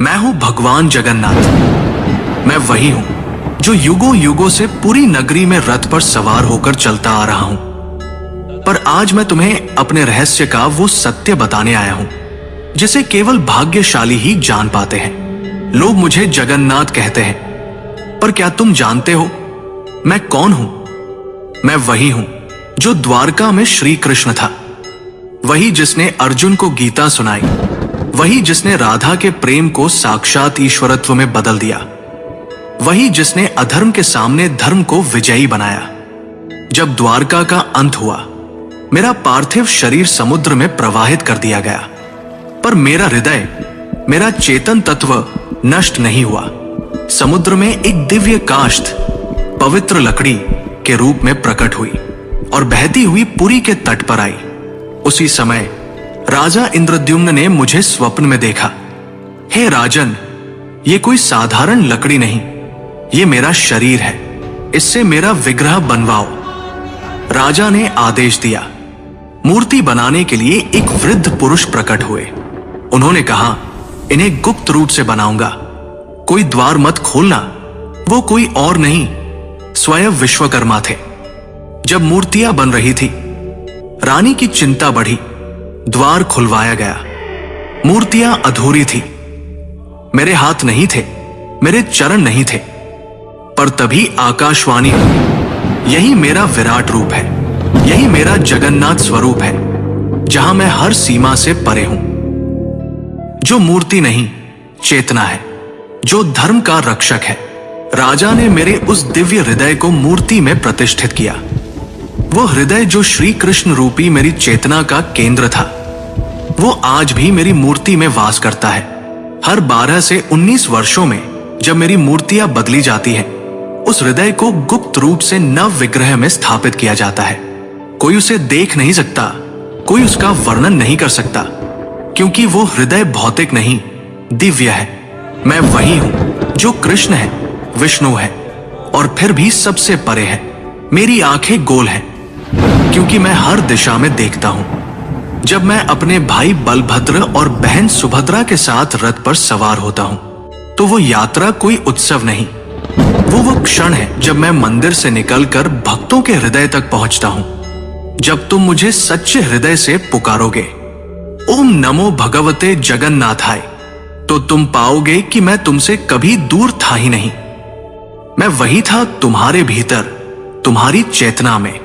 मैं हूं भगवान जगन्नाथ। मैं वही हूं जो युगों युगों से पूरी नगरी में रथ पर सवार होकर चलता आ रहा हूं। पर आज मैं तुम्हें अपने रहस्य का वो सत्य बताने आया हूं जिसे केवल भाग्यशाली ही जान पाते हैं। लोग मुझे जगन्नाथ कहते हैं, पर क्या तुम जानते हो मैं कौन हूं? मैं वही हूं जो द्वारका में श्री कृष्ण था, वही जिसने अर्जुन को गीता सुनाई, वही जिसने राधा के प्रेम को साक्षात ईश्वरत्व में बदल दिया, वही जिसने अधर्म के सामने धर्म को विजयी बनाया। जब द्वारका का अंत हुआ, मेरा पार्थिव शरीर समुद्र में प्रवाहित कर दिया गया, पर मेरा हृदय, मेरा चेतन तत्व नष्ट नहीं हुआ। समुद्र में एक दिव्य काष्ठ पवित्र लकड़ी के रूप में प्रकट हुई और बहती हुई पुरी के तट पर आई। उसी समय राजा इंद्रद्युम्न ने मुझे स्वप्न में देखा। हे राजन, ये कोई साधारण लकड़ी नहीं, ये मेरा शरीर है, इससे मेरा विग्रह बनवाओ। राजा ने आदेश दिया। मूर्ति बनाने के लिए एक वृद्ध पुरुष प्रकट हुए। उन्होंने कहा, इन्हें गुप्त रूप से बनाऊंगा, कोई द्वार मत खोलना। वो कोई और नहीं, स्वयं विश्वकर्मा थे। जब मूर्तियां बन रही थी, रानी की चिंता बढ़ी। द्वार खुलवाया गया। मूर्तियां अधूरी थी। मेरे हाथ नहीं थे, मेरे चरण नहीं थे, पर तभी आकाशवाणी हुई, यही मेरा विराट रूप है, यही मेरा जगन्नाथ स्वरूप है, जहां मैं हर सीमा से परे हूं। जो मूर्ति नहीं, चेतना है, जो धर्म का रक्षक है। राजा ने मेरे उस दिव्य हृदय को मूर्ति में प्रतिष्ठित किया। वो हृदय जो श्री कृष्ण रूपी मेरी चेतना का केंद्र था, वो आज भी मेरी मूर्ति में वास करता है। हर 12 से 19 वर्षों में जब मेरी मूर्तियां बदली जाती हैं, उस हृदय को गुप्त रूप से नव विग्रह में स्थापित किया जाता है। कोई उसे देख नहीं सकता, कोई उसका वर्णन नहीं कर सकता, क्योंकि वो हृदय भौतिक नहीं, दिव्य है। मैं वही हूं जो कृष्ण है, विष्णु है, और फिर भी सबसे परे है। मेरी आंखें गोल हैं, क्योंकि मैं हर दिशा में देखता हूं। जब मैं अपने भाई बलभद्र और बहन सुभद्रा के साथ रथ पर सवार होता हूं, तो वो यात्रा कोई उत्सव नहीं, वो क्षण है जब मैं मंदिर से निकलकर भक्तों के हृदय तक पहुंचता हूं। जब तुम मुझे सच्चे हृदय से पुकारोगे, ओम नमो भगवते जगन्नाथाय, तो तुम पाओगे कि मैं तुमसे कभी दूर था ही नहीं। मैं वही था तुम्हारे भीतर, तुम्हारी चेतना में।